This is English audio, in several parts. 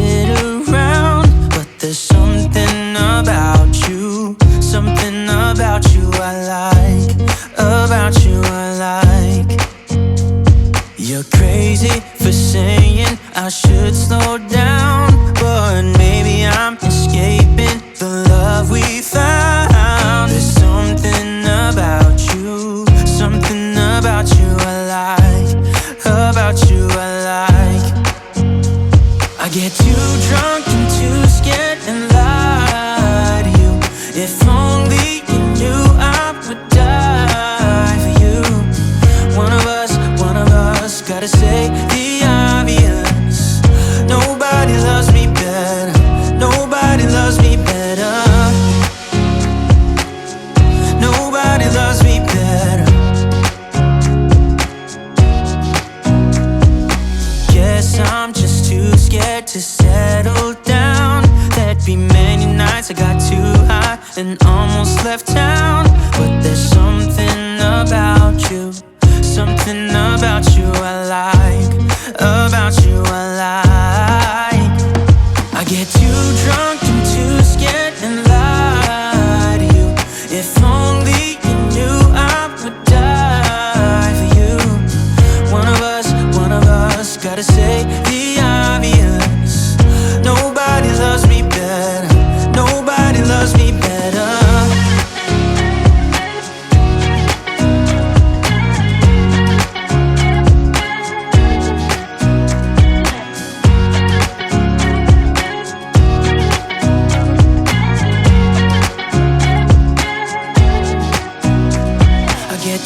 sit around, but there's something about you, something about you I like, about you I like. You're crazy for saying I should slow down, but maybe I'm escaping the love we found. There's something about you, something about you I like, about you I like. I get too drunk and too scared and lie to you. If only you knew I would die for you. One of us gotta say the obvious. Nobody loves me better, nobody loves me better, nobody loves me better. Guess I'm just too scared to settle down. There'd be many nights I got too high and almost left town. But there's something about you, something about you I like, about you I like. I get too drunk and too scared and lie to you. If only you knew I would die for you. One of us gotta say the obvious. Nobody loves me better, nobody loves me better.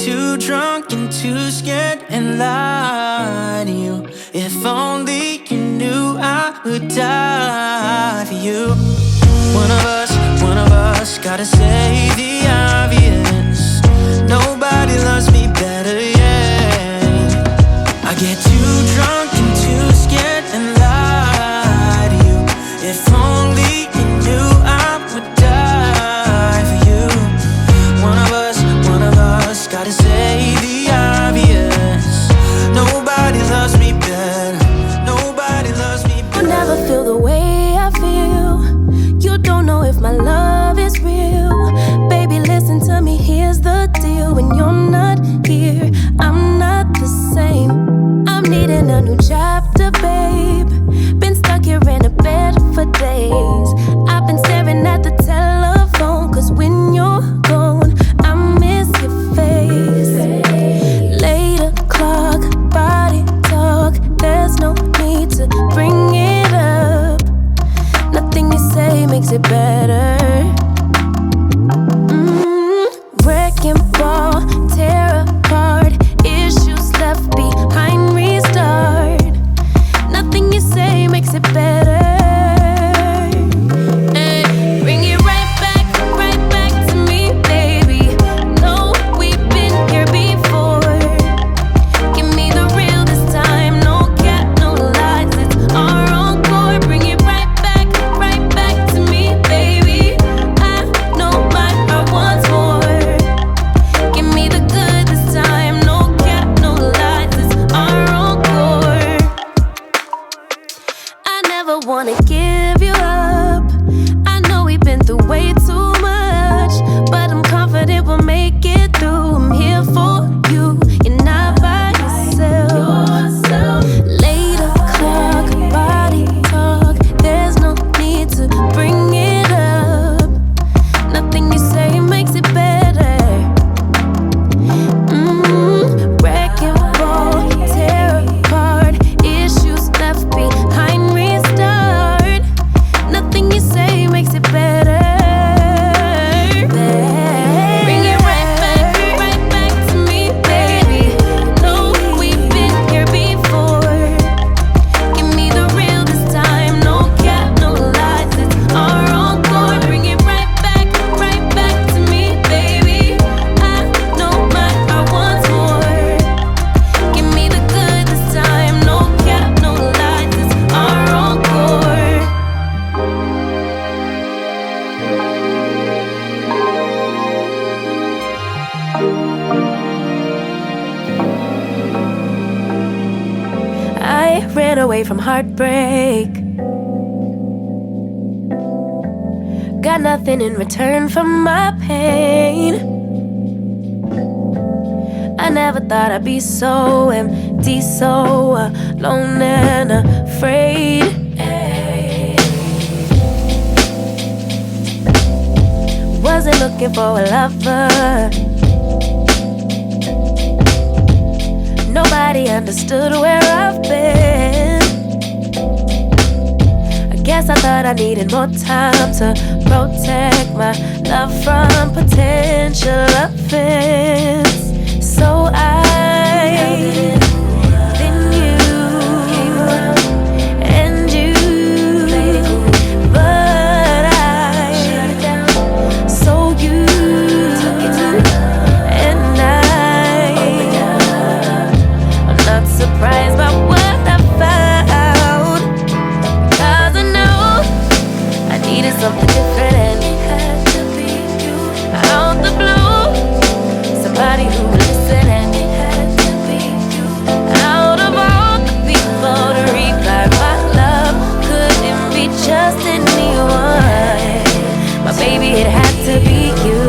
Too drunk and too scared and lie to you. If only you knew I would die for you. One of us gotta say the obvious. Nobody loves me better, yeah. I get too drunk and too scared and lie to you. If only you knew I would die for you. One of us gotta say the obvious. Nobody loves me better, nobody loves me better. You'll never feel the way I feel. You don't know if my love is real. Baby, listen to me, here's the deal. When you're not here, I'm not the same. I'm needing a new chapter, babe. Been stuck here in a bed for days. I've been staring at the telephone, cause when you're gone, I miss your face. 8 o'clock, body talk. There's no need to bring it up. Nothing you say makes it better. Wrecking ball, tear apart. Issues left behind, restart. Nothing you say makes it better. Bring it right back to me, baby. No, we've been here before. Give me the real this time. No cap, no lies, it's our encore. Bring it right back to me, baby. I know my heart wants more. Give me the good this time. No cap, no lies, it's our encore. I never wanna give you up. I know we've been through way too much, but I'm confident we'll make it through. I'm here for you, you're not by yourself. 8 o'clock, body talk. There's no need to bring it up. Nothing you say makes it better. Wrecking ball, tear apart. Issues left behind, restart. Nothing you say makes it better. Bring it right back to me, baby. No, we've been here before. Give me the real this time. No cap, no lies, it's our encore. Bring it right back to me, baby. I know my heart wants more. Give me the good this time. No cap, no lies, it's our encore. I ran away from heartbreak. got nothing in return for my pain. I never thought I'd be so empty, so alone and afraid. Wasn't looking for a lover. Nobody understood where I've been. I guess I thought I needed more time to protect my love from potential offense. So I then you and you, but I so you and I'm not surprised by what I found, because I know I needed something different, and it had to be you. Out the blue, somebody who would listen, and it had to be you. Out of all the people to revive my love, couldn't be just anyone. My baby, it had to be you.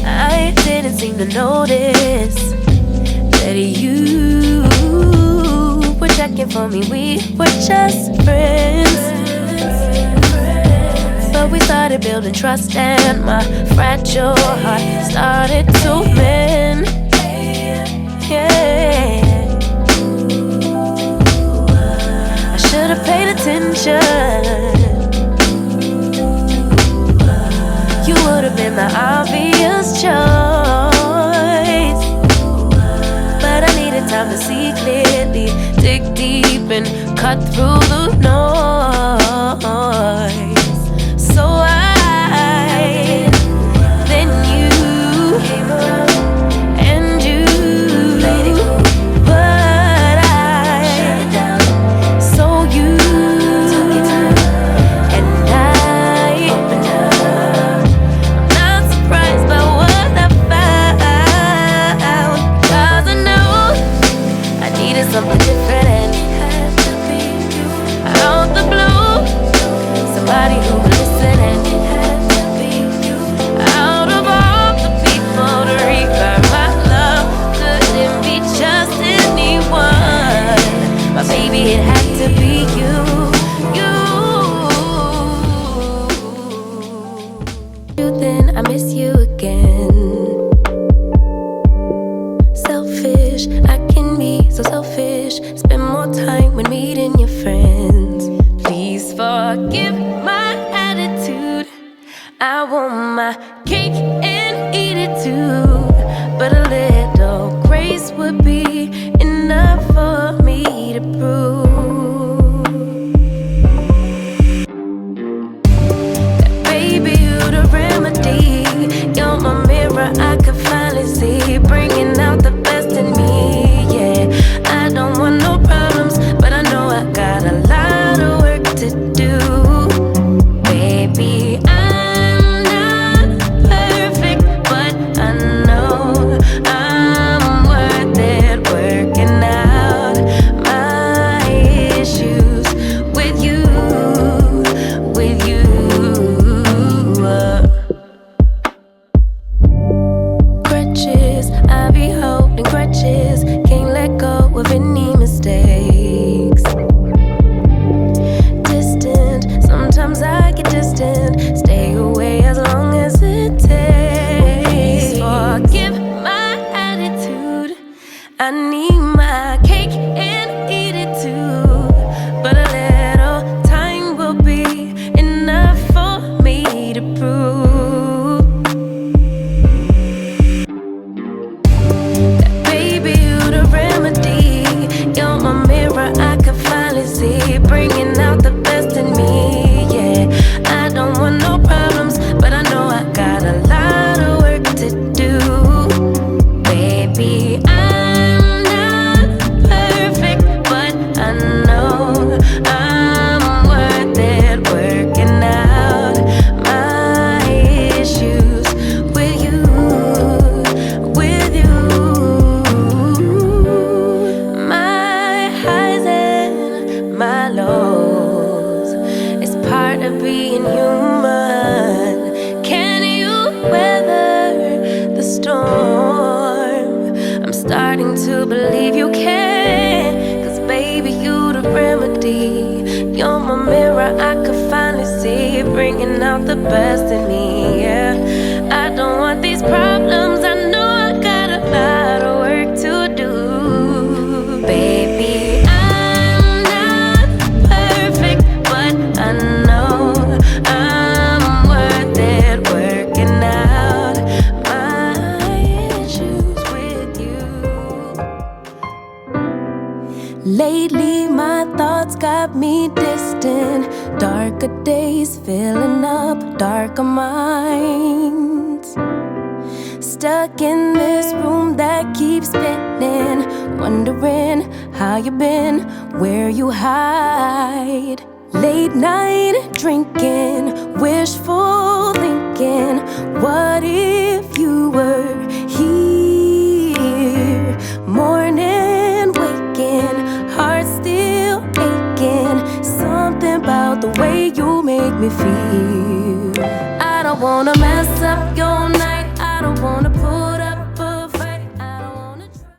I didn't seem to notice that you were checking for me. We were just friends, but we started building trust, and my fragile heart started to mend. Yeah, I should have paid attention. You would have been the obvious choice, but I needed time to see clearly, dig deep and cut through the noise. So I then you and you, but I so you and I. I'm not surprised by what I found, 'cause I know I needed something different, and it had to be you. Out the blue, somebody who would listen, and it had to be you. Out of all the people to revive my love, couldn't be just anyone. My baby, it had to be you. Then I miss you again. Selfish, I can be so selfish. Spend more time when meeting your friends. Please forgive my attitude. I want my cake and eat it too, but a little grace would be enough for me to prove baby. You're my mirror, I could finally see it, bringing out the best in me, yeah. I don't want these problems, I know I got a lot of work to do, baby. I'm not perfect, but I know I'm worth it, working out my issues with you. Lately my thoughts got me distant, darker days filling up darker minds. Stuck in this room that keeps spinning, wondering how you been, where you hide. Late night drinking, wishful thinking, what if you were here? Morning waking, heart still aching, something about the way you make me feel. I don't wanna